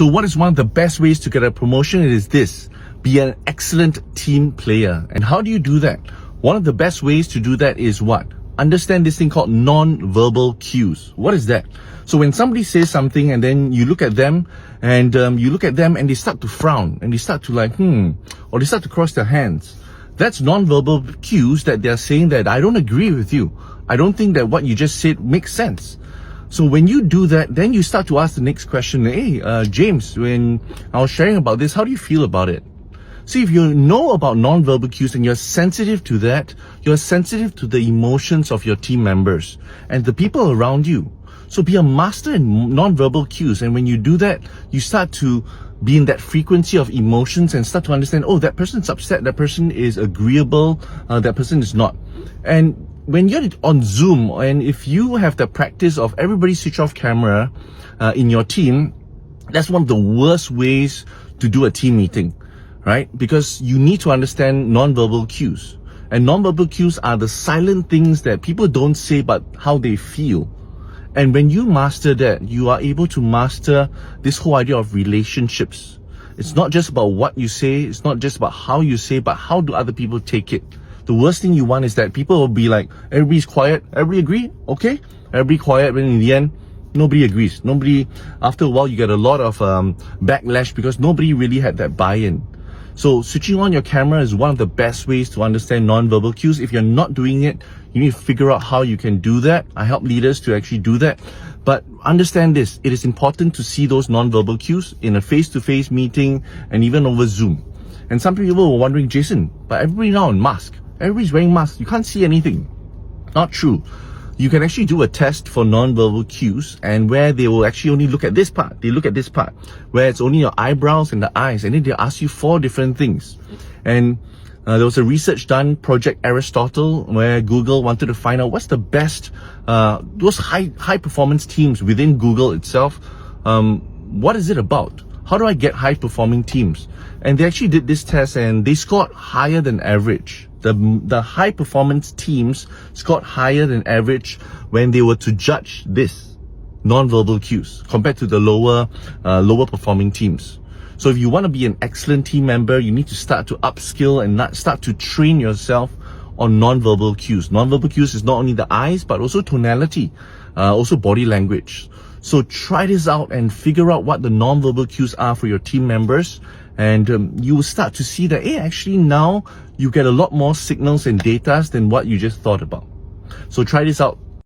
So what is one of the best ways to get a promotion? It is this: be an excellent team player. And how do you do that? One of the best ways to do that is what? Understand this thing called non-verbal cues. What is that? So when somebody says something and then you look at them and they start to frown and they start to or they start to cross their hands. That's non-verbal cues that they're saying that I don't agree with you. I don't think that what you just said makes sense. So when you do that, then you start to ask the next question. Hey, James, when I was sharing about this, how do you feel about it? See, if you know about non-verbal cues and you're sensitive to that, you're sensitive to the emotions of your team members and the people around you. So be a master in non-verbal cues. And when you do that, you start to be in that frequency of emotions and start to understand, oh, that person's upset, that person is agreeable, that person is not. And when you're on Zoom, and if you have the practice of everybody switch off camera in your team, that's one of the worst ways to do a team meeting, right? Because you need to understand non-verbal cues. And non-verbal cues are the silent things that people don't say but how they feel. And when you master that, you are able to master this whole idea of relationships. It's not just about what you say, it's not just about how you say, but how do other people take it. The worst thing you want is that people will be like, everybody's quiet, everybody agree? Okay? Everybody quiet, but in the end, nobody agrees. After a while, you get a lot of backlash because nobody really had that buy-in. So switching on your camera is one of the best ways to understand non-verbal cues. If you're not doing it, you need to figure out how you can do that. I help leaders to actually do that. But understand this, it is important to see those non-verbal cues in a face-to-face meeting and even over Zoom. And some people were wondering, Jason, but everybody now in mask. Everybody's wearing masks. You can't see anything. Not true. You can actually do a test for non-verbal cues, and where they will actually only look at this part. They look at this part, where it's only your eyebrows and the eyes, and then they'll ask you 4 different things. And there was a research done, Project Aristotle, where Google wanted to find out what's the best, those high performance teams within Google itself. What is it about? How do I get high performing teams? And they actually did this test and they scored higher than average. The high performance teams scored higher than average when they were to judge this non-verbal cues compared to the lower performing teams. So if you want to be an excellent team member, you need to start to upskill and not start to train yourself on non-verbal cues. Non-verbal cues is not only the eyes, but also tonality, also body language. So try this out and figure out what the non-verbal cues are for your team members. And you will start to see that, hey, actually now you get a lot more signals and data than what you just thought about. So try this out.